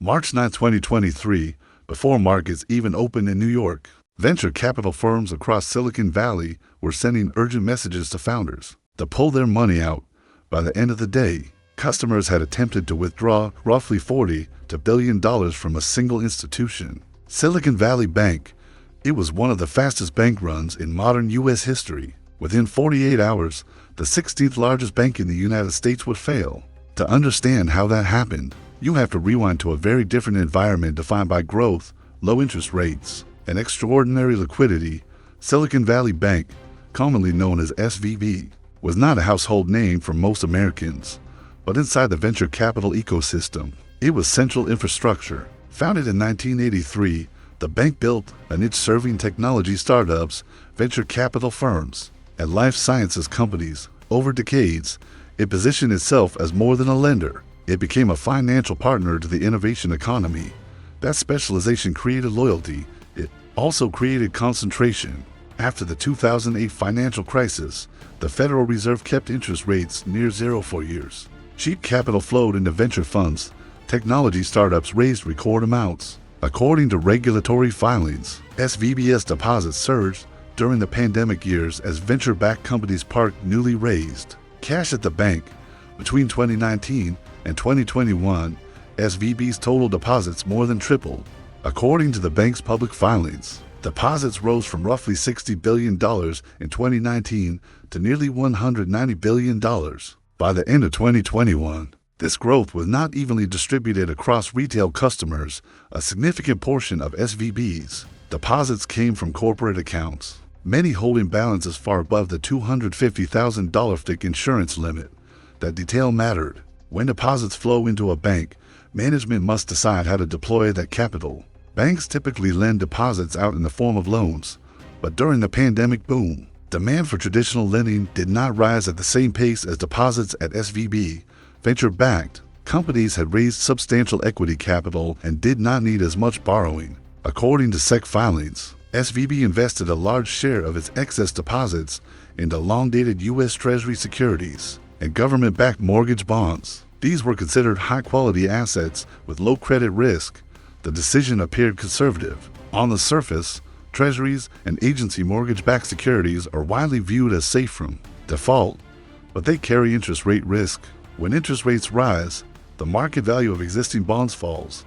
March 9, 2023, before markets even opened in New York, venture capital firms across Silicon Valley were sending urgent messages to founders to pull their money out. By the end of the day, customers had attempted to withdraw roughly $40 billion from a single institution, Silicon Valley Bank. It was one of the fastest bank runs in modern U.S. history. Within 48 hours, the 16th largest bank in the United States would fail. To understand how that happened, you have to rewind to a very different environment defined by growth, low interest rates, and extraordinary liquidity. Silicon Valley Bank, commonly known as SVB, was not a household name for most Americans, but inside the venture capital ecosystem, it was central infrastructure. Founded in 1983, the bank built a niche serving technology startups, venture capital firms, and life sciences companies. Over decades, it positioned itself as more than a lender. It became a financial partner to the innovation economy. That specialization created loyalty. It also created concentration. After the 2008 financial crisis, the Federal Reserve kept interest rates near zero for years. Cheap capital flowed into venture funds. Technology startups raised record amounts. According to regulatory filings, SVB's deposits surged during the pandemic years as venture-backed companies parked newly raised cash at the bank. Between 2019 and 2021, SVB's total deposits more than tripled. According to the bank's public filings, deposits rose from roughly $60 billion in 2019 to nearly $190 billion. By the end of 2021, this growth was not evenly distributed across retail customers. A significant portion of SVB's deposits came from corporate accounts, many holding balances far above the $250,000 FDIC insurance limit. That detail mattered. When deposits flow into a bank, management must decide how to deploy that capital. Banks typically lend deposits out in the form of loans, but during the pandemic boom, demand for traditional lending did not rise at the same pace as deposits at SVB. Venture-backed companies had raised substantial equity capital and did not need as much borrowing. According to SEC filings, SVB invested a large share of its excess deposits into long-dated U.S. Treasury securities and government-backed mortgage bonds. These were considered high-quality assets with low credit risk. The decision appeared conservative. On the surface, Treasuries and agency mortgage-backed securities are widely viewed as safe from default, but they carry interest rate risk. When interest rates rise, the market value of existing bonds falls.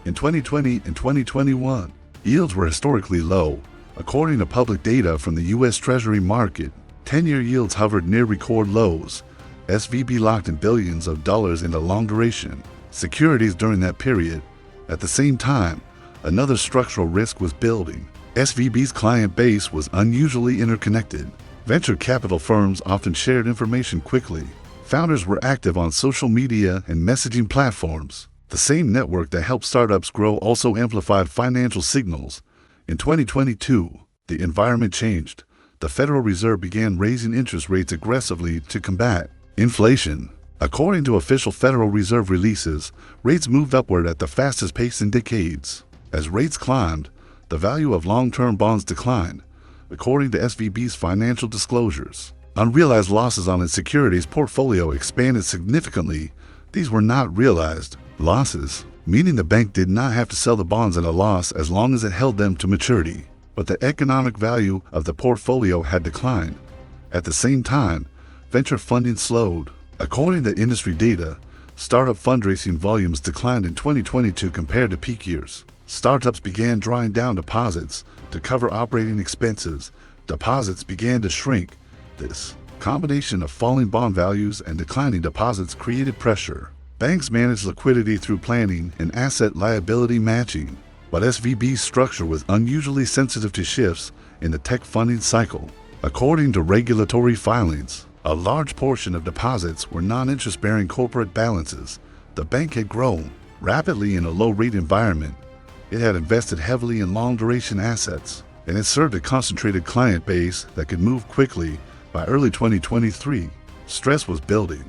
In 2020 and 2021, yields were historically low. According to public data from the U.S. Treasury market, 10-year yields hovered near record lows. SVB locked in billions of dollars into long-duration securities during that period. At the same time, another structural risk was building. SVB's client base was unusually interconnected. Venture capital firms often shared information quickly. Founders were active on social media and messaging platforms. The same network that helped startups grow also amplified financial signals. In 2022, the environment changed. The Federal Reserve began raising interest rates aggressively to combat inflation. According to official Federal Reserve releases, rates moved upward at the fastest pace in decades. As rates climbed, the value of long-term bonds declined. According to SVB's financial disclosures, unrealized losses on its securities portfolio expanded significantly. These were not realized losses, meaning the bank did not have to sell the bonds at a loss as long as it held them to maturity. But the economic value of the portfolio had declined. At the same time, venture funding slowed. According to industry data, startup fundraising volumes declined in 2022 compared to peak years. Startups began drawing down deposits to cover operating expenses. Deposits began to shrink. This combination of falling bond values and declining deposits created pressure. Banks managed liquidity through planning and asset liability matching, but SVB's structure was unusually sensitive to shifts in the tech funding cycle. According to regulatory filings, a large portion of deposits were non-interest-bearing corporate balances. The bank had grown rapidly in a low-rate environment. It had invested heavily in long-duration assets, and it served a concentrated client base that could move quickly. By early 2023, stress was building.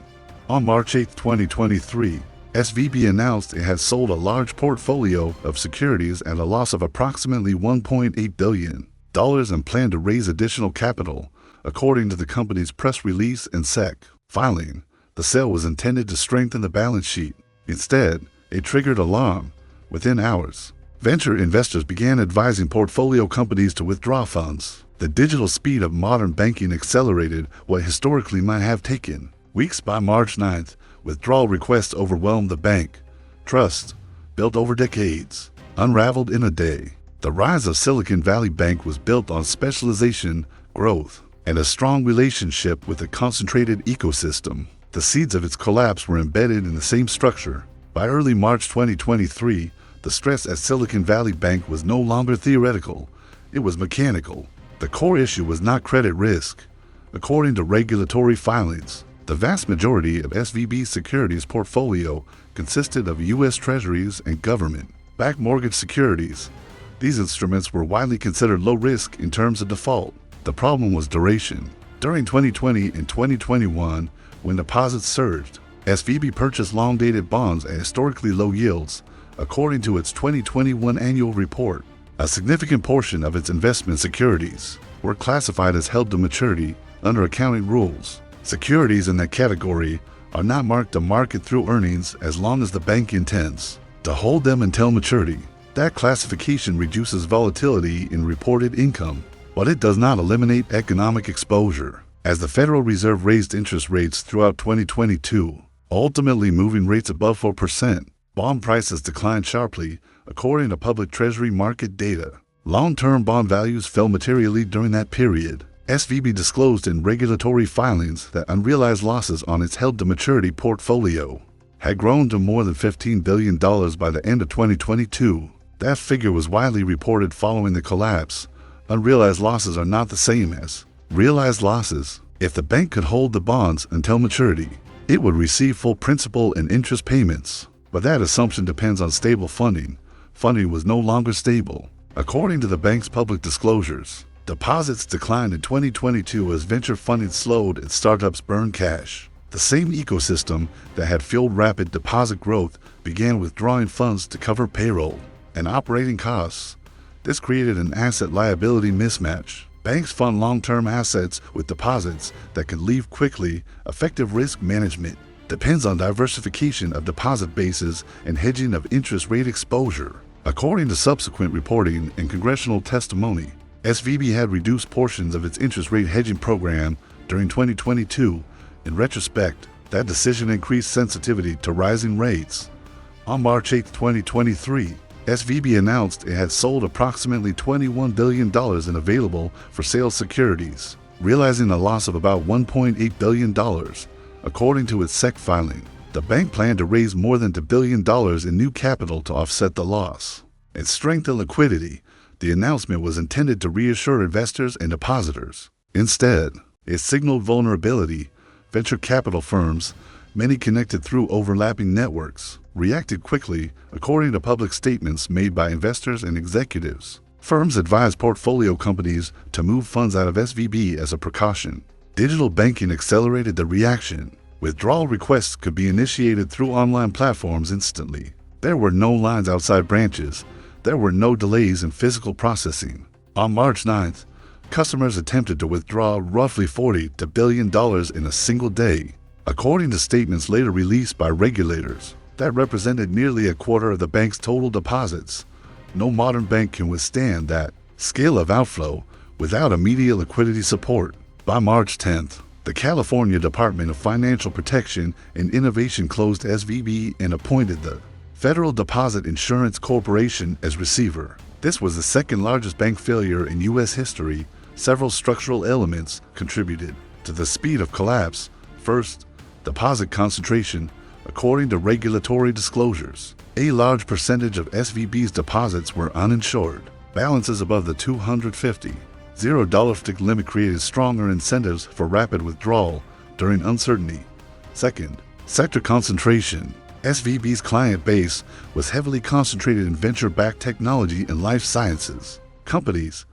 On March 8, 2023, SVB announced it had sold a large portfolio of securities at a loss of approximately $1.8 billion and planned to raise additional capital. According to the company's press release and SEC filing, the sale was intended to strengthen the balance sheet. Instead, it triggered alarm. within hours. Venture investors began advising portfolio companies to withdraw funds. The digital speed of modern banking accelerated what historically might have taken weeks. By March 9th, withdrawal requests overwhelmed the bank. Trust, built over decades, unraveled in a day. The rise of Silicon Valley Bank was built on specialization, growth, and a strong relationship with a concentrated ecosystem. The seeds of its collapse were embedded in the same structure. By early March 2023, the stress at Silicon Valley Bank was no longer theoretical, it was mechanical. The core issue was not credit risk. According to regulatory filings, the vast majority of SVB's securities portfolio consisted of U.S. Treasuries and government-backed mortgage securities. These instruments were widely considered low risk in terms of default. The problem was duration. During 2020 and 2021, when deposits surged, SVB purchased long-dated bonds at historically low yields, according to its 2021 annual report. A significant portion of its investment securities were classified as held to maturity under accounting rules. Securities in that category are not marked to market through earnings as long as the bank intends to hold them until maturity. That classification reduces volatility in reported income, but it does not eliminate economic exposure. As the Federal Reserve raised interest rates throughout 2022, ultimately moving rates above 4%, bond prices declined sharply, according to public Treasury market data. Long-term bond values fell materially during that period. SVB disclosed in regulatory filings that unrealized losses on its held-to-maturity portfolio had grown to more than $15 billion by the end of 2022. That figure was widely reported following the collapse. Unrealized losses are not the same as realized losses. If the bank could hold the bonds until maturity, it would receive full principal and interest payments. But that assumption depends on stable funding. Funding was no longer stable. According to the bank's public disclosures, deposits declined in 2022 as venture funding slowed and startups burned cash. The same ecosystem that had fueled rapid deposit growth began withdrawing funds to cover payroll and operating costs. This created an asset-liability mismatch. Banks fund long-term assets with deposits that can leave quickly. Effective risk management depends on diversification of deposit bases and hedging of interest rate exposure. According to subsequent reporting and congressional testimony, SVB had reduced portions of its interest rate hedging program during 2022. In retrospect, that decision increased sensitivity to rising rates. On March 8, 2023, SVB announced it had sold approximately $21 billion in available-for-sale securities, realizing a loss of about $1.8 billion. According to its SEC filing, the bank planned to raise more than $1 billion in new capital to offset the loss. Its strength and liquidity, the announcement was intended to reassure investors and depositors. Instead, it signaled vulnerability. Venture capital firms, many connected through overlapping networks, reacted quickly, according to public statements made by investors and executives. Firms advised portfolio companies to move funds out of SVB as a precaution. Digital banking accelerated the reaction. Withdrawal requests could be initiated through online platforms instantly. There were no lines outside branches. There were no delays in physical processing. On March 9th, customers attempted to withdraw roughly $40 billion in a single day. According to statements later released by regulators, that represented nearly a quarter of the bank's total deposits. No modern bank can withstand that scale of outflow without immediate liquidity support. By March 10th, the California Department of Financial Protection and Innovation closed SVB and appointed the Federal Deposit Insurance Corporation as receiver. This was the second largest bank failure in U.S. history. Several structural elements contributed to the speed of collapse. First, deposit concentration. According to regulatory disclosures, a large percentage of SVB's deposits were uninsured. Balances above the $250,000 stick limit created stronger incentives for rapid withdrawal during uncertainty. Second, sector concentration. SVB's client base was heavily concentrated in venture-backed technology and life sciences companies.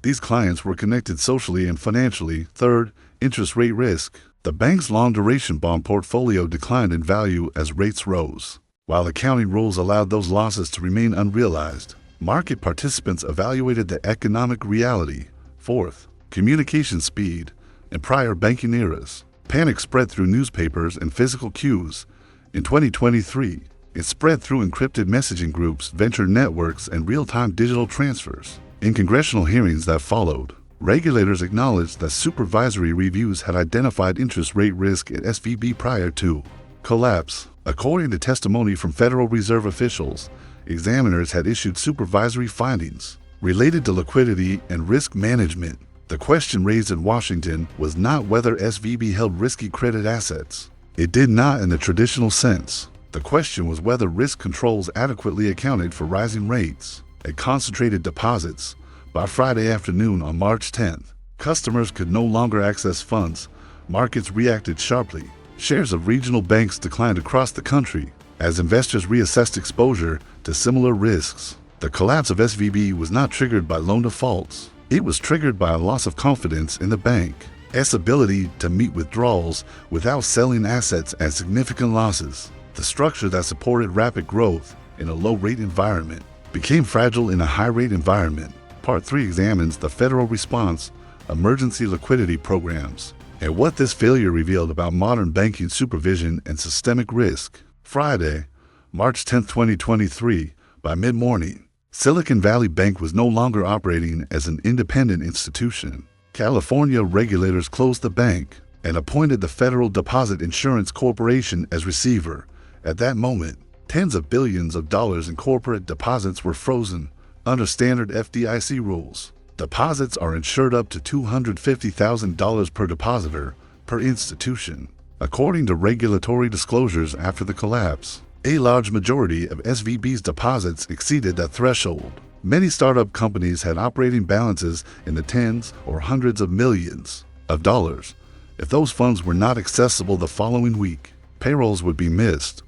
These clients were connected socially and financially. Third, interest rate risk. The bank's long-duration bond portfolio declined in value as rates rose. While accounting rules allowed those losses to remain unrealized, market participants evaluated the economic reality. Fourth, communication speed. In prior banking eras, panic spread through newspapers and physical cues. In 2023, It spread through encrypted messaging groups, venture networks, and real-time digital transfers. In congressional hearings that followed, regulators acknowledged that supervisory reviews had identified interest rate risk at SVB prior to collapse. According to testimony from Federal Reserve officials, examiners had issued supervisory findings related to liquidity and risk management. The question raised in Washington was not whether SVB held risky credit assets. It did not in the traditional sense. The question was whether risk controls adequately accounted for rising rates. At concentrated deposits, by Friday afternoon on March 10th, customers could no longer access funds. Markets reacted sharply. Shares of regional banks declined across the country as investors reassessed exposure to similar risks. The collapse of SVB was not triggered by loan defaults. It was triggered by a loss of confidence in the bank's ability to meet withdrawals without selling assets at significant losses. The structure that supported rapid growth in a low-rate environment became fragile in a high-rate environment. Part 3 examines the federal response, emergency liquidity programs, and what this failure revealed about modern banking supervision and systemic risk. Friday, March 10, 2023, by mid-morning, Silicon Valley Bank was no longer operating as an independent institution. California regulators closed the bank and appointed the Federal Deposit Insurance Corporation as receiver. At that moment, tens of billions of dollars in corporate deposits were frozen under standard FDIC rules. Deposits are insured up to $250,000 per depositor per institution. According to regulatory disclosures after the collapse, a large majority of SVB's deposits exceeded that threshold. Many startup companies had operating balances in the tens or hundreds of millions of dollars. If those funds were not accessible the following week, payrolls would be missed.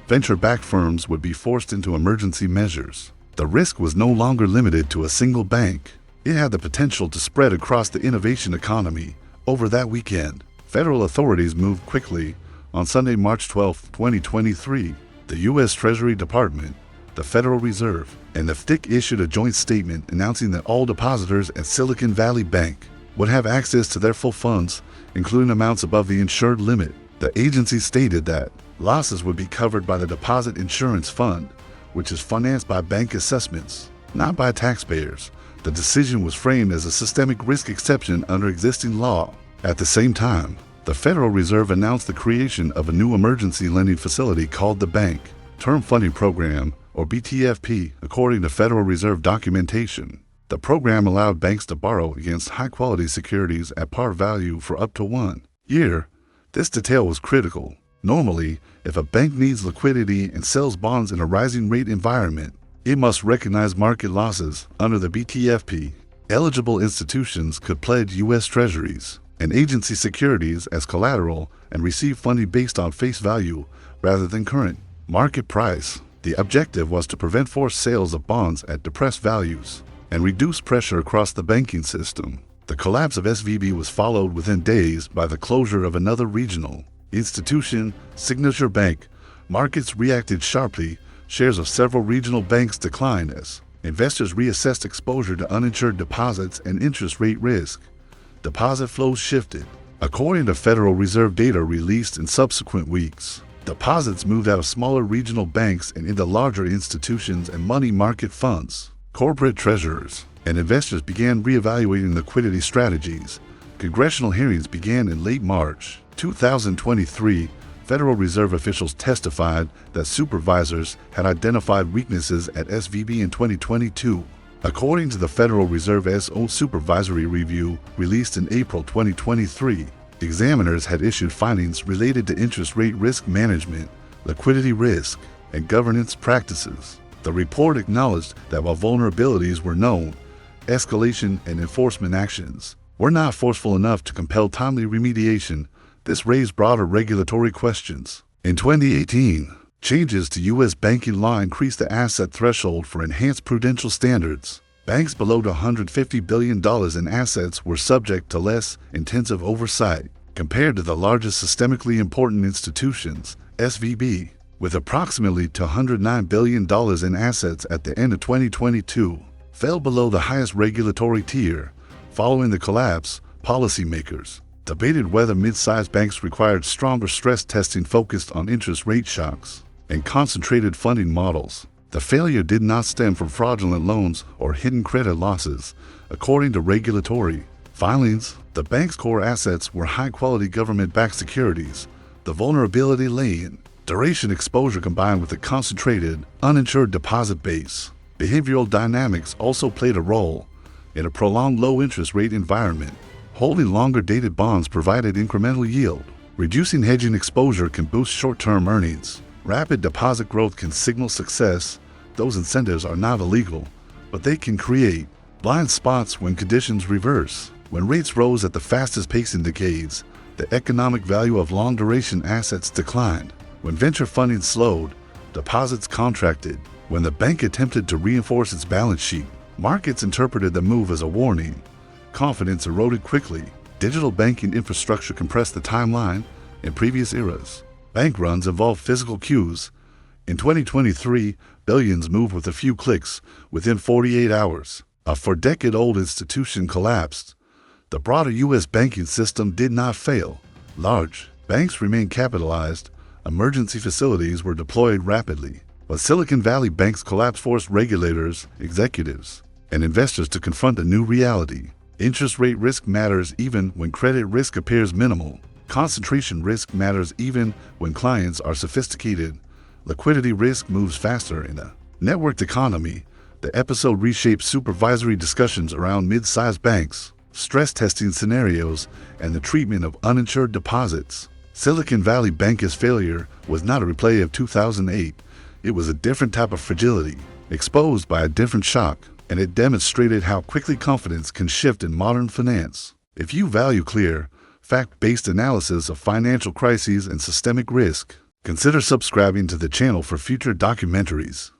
Venture-backed firms would be forced into emergency measures. The risk was no longer limited to a single bank. It had the potential to spread across the innovation economy. Over that weekend, federal authorities moved quickly. On Sunday, March 12, 2023, the U.S. Treasury Department, the Federal Reserve, and the FDIC issued a joint statement announcing that all depositors at Silicon Valley Bank would have access to their full funds, including amounts above the insured limit. The agency stated that losses would be covered by the Deposit Insurance Fund, which is financed by bank assessments, not by taxpayers. The decision was framed as a systemic risk exception under existing law. At the same time, the Federal Reserve announced the creation of a new emergency lending facility called the Bank Term Funding Program, or BTFP, according to Federal Reserve documentation. The program allowed banks to borrow against high-quality securities at par value for up to 1 year. This detail was critical. Normally, if a bank needs liquidity and sells bonds in a rising rate environment, it must recognize market losses. Under the BTFP, eligible institutions could pledge U.S. Treasuries and agency securities as collateral and receive funding based on face value rather than current market price. The objective was to prevent forced sales of bonds at depressed values and reduce pressure across the banking system. The collapse of SVB was followed within days by the closure of another regional institution, Signature Bank. Markets reacted sharply. Shares of several regional banks declined as investors reassessed exposure to uninsured deposits and interest rate risk. Deposit flows shifted. According to Federal Reserve data released in subsequent weeks, deposits moved out of smaller regional banks and into larger institutions and money market funds. Corporate treasurers and investors began reevaluating liquidity strategies. Congressional hearings began in late March 2023. Federal Reserve officials testified that supervisors had identified weaknesses at SVB in 2022. According to the Federal Reserve's own supervisory review released in April 2023, examiners had issued findings related to interest rate risk management, liquidity risk, and governance practices. The report acknowledged that while vulnerabilities were known, escalation and enforcement actions were not forceful enough to compel timely remediation. This raised broader regulatory questions. In 2018, changes to U.S. banking law increased the asset threshold for enhanced prudential standards. Banks below $150 billion in assets were subject to less intensive oversight compared to the largest systemically important institutions. SVB, with approximately $209 billion in assets at the end of 2022, fell below the highest regulatory tier. Following the collapse, policymakers debated whether mid-sized banks required stronger stress testing focused on interest rate shocks. and concentrated funding models. The failure did not stem from fraudulent loans or hidden credit losses. According to regulatory filings, the bank's core assets were high-quality government-backed securities. The vulnerability lay in duration exposure combined with a concentrated, uninsured deposit base. Behavioral dynamics also played a role. In a prolonged low-interest rate environment, holding longer-dated bonds provided incremental yield. Reducing hedging exposure can boost short-term earnings. Rapid deposit growth can signal success. Those incentives are not illegal, but they can create blind spots when conditions reverse. When rates rose at the fastest pace in decades, the economic value of long-duration assets declined. When venture funding slowed, deposits contracted. When the bank attempted to reinforce its balance sheet, markets interpreted the move as a warning. Confidence eroded quickly. Digital banking infrastructure compressed the timeline. In previous eras, bank runs involved physical queues. In 2023, billions moved with a few clicks within 48 hours. A four-decade-old institution collapsed. The broader U.S. banking system did not fail. Large banks remained capitalized. Emergency facilities were deployed rapidly. But Silicon Valley Bank's collapse forced regulators, executives, and investors to confront a new reality. Interest rate risk matters even when credit risk appears minimal. Concentration risk matters even when clients are sophisticated. Liquidity risk moves faster in a networked economy. The episode reshaped supervisory discussions around mid-sized banks, stress testing scenarios, and the treatment of uninsured deposits. Silicon Valley Bank's failure was not a replay of 2008. It was a different type of fragility, exposed by a different shock, and it demonstrated how quickly confidence can shift in modern finance. If you value clear, fact-based analysis of financial crises and systemic risk, consider subscribing to the channel for future documentaries.